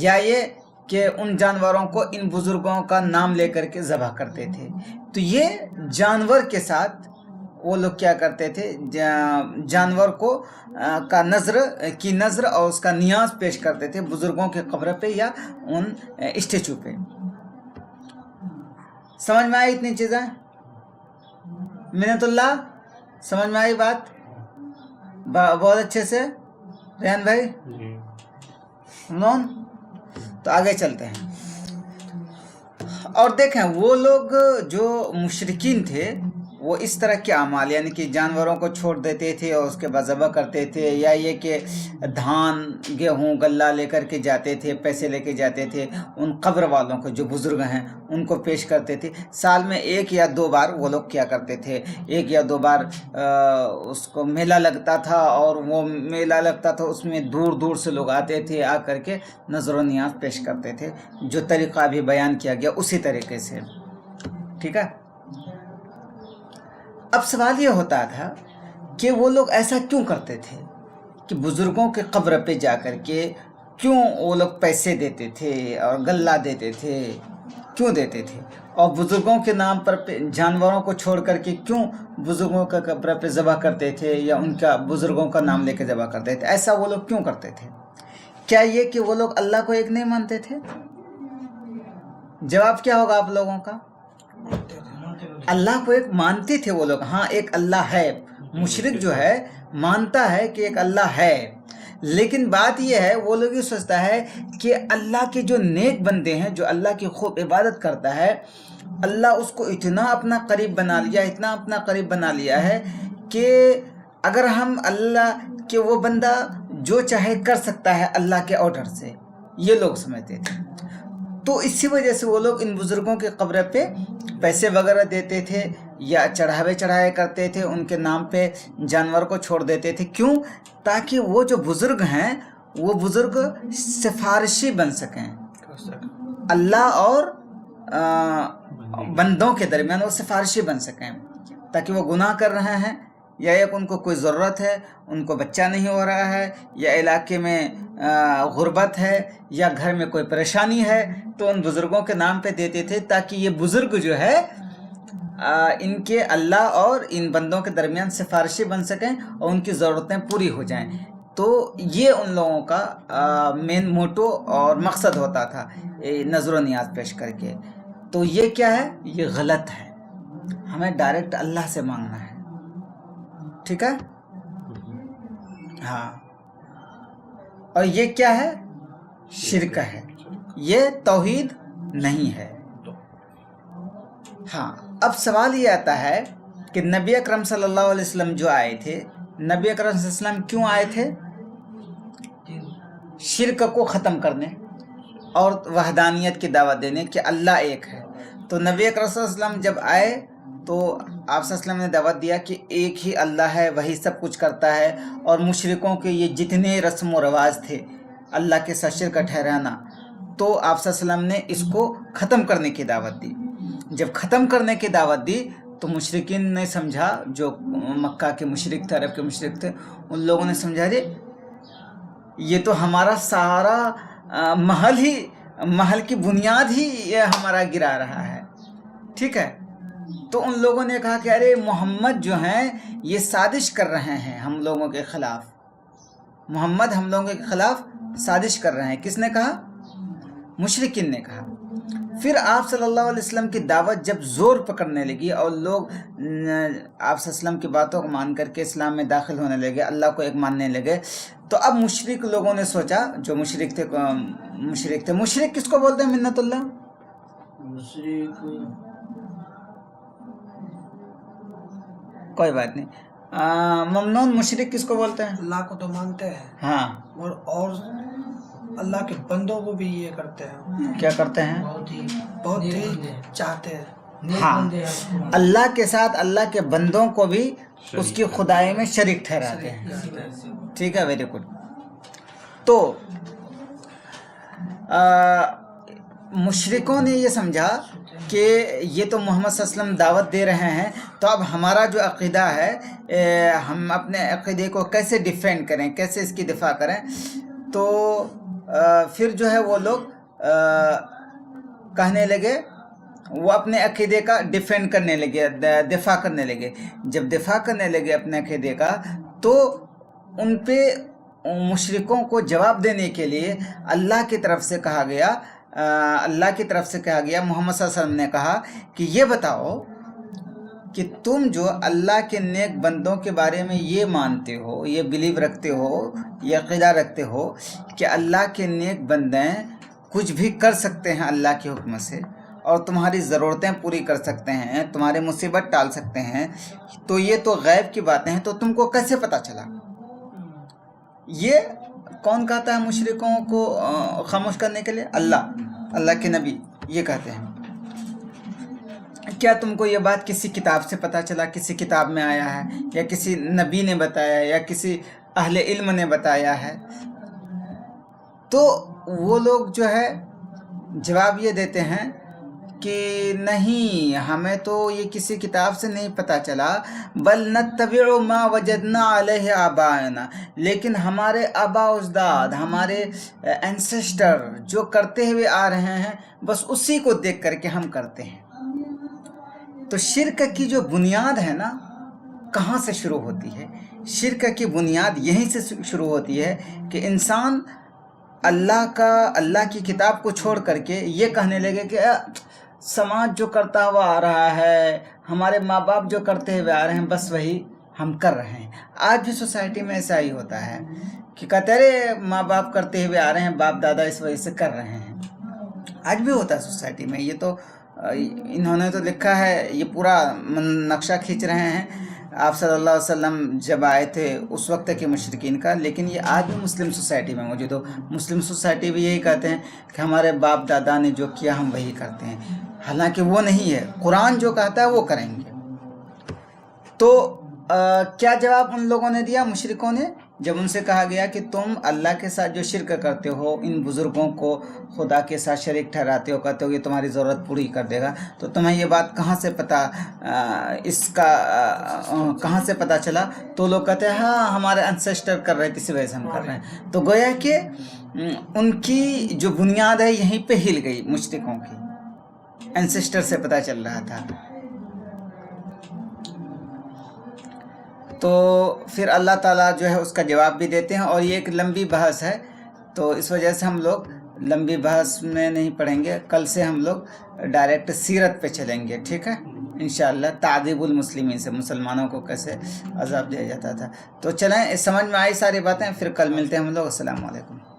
یا یہ کہ ان جانوروں کو ان بزرگوں کا نام لے کر کے ذبح کرتے تھے. تو یہ جانور کے ساتھ وہ لوگ کیا کرتے تھے، جانور کو کی نظر اور اس کا نیاز پیش کرتے تھے بزرگوں کے قبر پہ یا ان اسٹیچو پہ. سمجھ میں آئی اتنی چیزیں؟ منت اللہ سمجھ میں آئی بات؟ بہت اچھے سے ریحان بھائی نون. تو آگے چلتے ہیں اور دیکھیں وہ لوگ جو مشرکین تھے وہ اس طرح کے اعمال یعنی کہ جانوروں کو چھوڑ دیتے تھے اور اس کے بعد ذبح کرتے تھے، یا یہ کہ دھان گیہوں غلہ لے کر کے جاتے تھے، پیسے لے کے جاتے تھے ان قبر والوں کو جو بزرگ ہیں ان کو پیش کرتے تھے. سال میں 1 یا 2 بار وہ لوگ کیا کرتے تھے، 1 یا 2 بار اس کو میلہ لگتا تھا، اور وہ میلہ لگتا تھا اس میں دور دور سے لوگ آتے تھے، آ کر کے نظر و نیاز پیش کرتے تھے، جو طریقہ ابھی بیان کیا گیا اسی طریقے سے. ٹھیک ہے. اب سوال یہ ہوتا تھا کہ وہ لوگ ایسا کیوں کرتے تھے کہ بزرگوں کے قبر پہ جا کر کے کیوں وہ لوگ پیسے دیتے تھے اور غلہ دیتے تھے، کیوں دیتے تھے، اور بزرگوں کے نام پر جانوروں کو چھوڑ کر کے کیوں بزرگوں کا قبر پہ ذبح کرتے تھے یا ان کا بزرگوں کا نام لے کے ذبح کرتے تھے؟ ایسا وہ لوگ کیوں کرتے تھے؟ کیا یہ کہ وہ لوگ اللہ کو ایک نہیں مانتے تھے؟ جواب کیا ہوگا آپ لوگوں کا؟ اللہ کو ایک مانتے تھے وہ لوگ. ہاں ایک اللہ ہے، مشرک جو ہے مانتا ہے کہ ایک اللہ ہے، لیکن بات یہ ہے وہ لوگ یہ سوچتا ہے کہ اللہ کے جو نیک بندے ہیں، جو اللہ کی خوب عبادت کرتا ہے، اللہ اس کو اتنا اپنا قریب بنا لیا، اتنا اپنا قریب بنا لیا ہے کہ اگر ہم اللہ کہ وہ بندہ جو چاہے کر سکتا ہے اللہ کے آرڈر سے، یہ لوگ سمجھتے تھے. تو اسی وجہ سے وہ لوگ ان بزرگوں کے قبر پہ پیسے وغیرہ دیتے تھے یا چڑھائے کرتے تھے، ان کے نام پہ جانور کو چھوڑ دیتے تھے. کیوں؟ تاکہ وہ جو بزرگ ہیں وہ بزرگ سفارشی بن سکیں، اللہ اور بندوں کے درمیان وہ سفارشی بن سکیں، تاکہ وہ گناہ کر رہے ہیں یا ایک ان کو کوئی ضرورت ہے، ان کو بچہ نہیں ہو رہا ہے، یا علاقے میں غربت ہے، یا گھر میں کوئی پریشانی ہے، تو ان بزرگوں کے نام پہ دیتے تھے تاکہ یہ بزرگ جو ہے ان کے اللہ اور ان بندوں کے درمیان سفارشی بن سکیں اور ان کی ضرورتیں پوری ہو جائیں. تو یہ ان لوگوں کا مین موٹو اور مقصد ہوتا تھا نظر و نیاز پیش کر کے. تو یہ کیا ہے؟ یہ غلط ہے. ہمیں ڈائریکٹ اللہ سے مانگنا ہے. ٹھیک ہے؟ ہاں. اور یہ کیا ہے؟ شرک ہے، یہ توحید نہیں ہے. ہاں. اب سوال یہ آتا ہے کہ نبی اکرم صلی اللہ علیہ وسلم جو آئے تھے، نبی اکرم صلی اللہ علیہ وسلم کیوں آئے تھے؟ شرک کو ختم کرنے اور وحدانیت کی دعوت دینے کہ اللہ ایک ہے. تو نبی اکرم صلی اللہ علیہ وسلم جب آئے تو آپ صلی اللہ علیہ وسلم نے دعوت دیا کہ ایک ہی اللہ ہے، وہی سب کچھ کرتا ہے، اور مشرکوں کے یہ جتنے رسم و رواج تھے اللہ کے ساتھ شرک ٹھہرانا، تو آپ صلی اللہ علیہ وسلم نے اس کو ختم کرنے کی دعوت دی. جب ختم کرنے کی دعوت دی تو مشرکین نے سمجھا، جو مکہ کے مشرک تھے، عرب کے مشرک تھے، ان لوگوں نے سمجھا یہ تو ہمارا سارا محل کی بنیاد ہی یہ ہمارا گرا رہا ہے. ٹھیک ہے؟ تو ان لوگوں نے کہا کہ ارے محمد جو ہیں یہ سازش کر رہے ہیں ہم لوگوں کے خلاف، محمد ہم لوگوں کے خلاف سازش کر رہے ہیں. کس نے کہا؟ مشرکین نے کہا. پھر آپ صلی اللہ علیہ وسلم کی دعوت جب زور پکڑنے لگی اور لوگ آپ صلی اللہ علیہ وسلم کی باتوں کو مان کر کے اسلام میں داخل ہونے لگے، اللہ کو ایک ماننے لگے، تو اب مشرک لوگوں نے سوچا، جو مشرک تھے مشرک کس کو بولتے ہیں منت اللہ؟ مشرک کوئی بات نہیں. ممنون مشرک کس کو بولتے ہیں؟ اللہ کو تو مانتے ہیں، ہاں، اور اللہ کے بندوں کو بھی یہ کرتے ہیں. کیا کرتے ہیں؟ بہت ہی چاہتے ہیں. ہاں، اللہ کے ساتھ اللہ کے بندوں کو بھی اس کی خدائی میں شریک ٹھہراتے ہیں. ٹھیک ہے، ویری گڈ. تو مشرکوں نے یہ سمجھا کہ یہ تو محمد صلی اللہ علیہ وسلم دعوت دے رہے ہیں، تو اب ہمارا جو عقیدہ ہے ہم اپنے عقیدے کو کیسے ڈیفینڈ کریں، کیسے اس کی دفاع کریں. تو پھر جو ہے وہ لوگ کہنے لگے، وہ اپنے عقیدے کا ڈیفینڈ کرنے لگے، دفاع کرنے لگے. جب دفاع کرنے لگے اپنے عقیدے کا، تو ان پہ مشرکوں کو جواب دینے کے لیے اللہ کی طرف سے کہا گیا، محمد صلی اللہ علیہ وسلم نے کہا کہ یہ بتاؤ کہ تم جو اللہ کے نیک بندوں کے بارے میں یہ مانتے ہو، یہ بلیو رکھتے ہو، یہ عقیدہ رکھتے ہو کہ اللہ کے نیک بندے کچھ بھی کر سکتے ہیں اللہ کے حکم سے، اور تمہاری ضرورتیں پوری کر سکتے ہیں، تمہارے مصیبت ٹال سکتے ہیں، تو یہ تو غیب کی باتیں ہیں، تو تم کو کیسے پتہ چلا؟ یہ کون کہتا ہے مشرکوں کو خاموش کرنے کے لیے؟ اللہ کے نبی یہ کہتے ہیں. کیا تم کو یہ بات کسی کتاب سے پتہ چلا، کسی کتاب میں آیا ہے، یا کسی نبی نے بتایا ہے، یا کسی اہل علم نے بتایا ہے؟ تو وہ لوگ جو ہے جواب یہ دیتے ہیں کہ نہیں، ہمیں تو یہ کسی کتاب سے نہیں پتہ چلا، بل نتبع ما وجدنا علیہ آباءنا، لیکن ہمارے آبا اجداد، ہمارے اینسسٹر جو کرتے ہوئے آ رہے ہیں، بس اسی کو دیکھ کر کے ہم کرتے ہیں. تو شرک کی جو بنیاد ہے نا، کہاں سے شروع ہوتی ہے؟ شرک کی بنیاد یہیں سے شروع ہوتی ہے کہ انسان اللہ کی کتاب کو چھوڑ کر کے یہ کہنے لگے کہ سماج جو کرتا ہوا آ رہا ہے، ہمارے ماں باپ جو کرتے ہوئے آ رہے ہیں، بس وہی ہم کر رہے ہیں. آج بھی سوسائٹی میں ایسا ہی ہوتا ہے کہ کہتے رہے ماں باپ کرتے ہوئے آ رہے ہیں، باپ دادا اس وجہ سے کر رہے ہیں. آج بھی ہوتا ہے سوسائٹی میں. یہ تو انہوں نے تو لکھا ہے، یہ پورا نقشہ کھینچ رہے ہیں آپ صلی اللہ علیہ وسلم جب آئے تھے اس وقت کے مشرکین کا. لیکن یہ آج بھی مسلم سوسائٹی میں موجود ہو. مسلم سوسائٹی بھی یہی کہتے ہیں کہ ہمارے باپ دادا نے جو کیا ہم وہی کرتے ہیں، حالانکہ وہ نہیں ہے. قرآن جو کہتا ہے وہ کریں گے. تو کیا جواب ان لوگوں نے دیا، مشرکوں نے؟ جب ان سے کہا گیا کہ تم اللہ کے ساتھ جو شرک کرتے ہو، ان بزرگوں کو خدا کے ساتھ شریک ٹھہراتے ہو، کہتے ہو یہ تمہاری ضرورت پوری کر دے گا، تو تمہیں یہ بات کہاں سے پتہ چلا؟ تو لوگ کہتے ہیں ہاں ہمارے انسیسٹر کر رہے تھے، اسی وجہ سے ہم کر رہے ہیں. تو گویا کہ ان کی جو بنیاد ہے یہیں پہ ہل گئی. مشرکوں کی انسیسٹر سے پتہ چل رہا تھا. تو پھر اللہ تعالیٰ جو ہے اس کا جواب بھی دیتے ہیں. اور یہ ایک لمبی بحث ہے، تو اس وجہ سے ہم لوگ لمبی بحث میں نہیں پڑھیں گے. کل سے ہم لوگ ڈائریکٹ سیرت پہ چلیں گے، ٹھیک ہے انشاءاللہ. تعذیب المسلمین سے، مسلمانوں کو کیسے عذاب دیا جاتا تھا. تو چلیں، سمجھ میں آئی ساری باتیں. پھر کل ملتے ہیں ہم لوگ. السلام علیکم.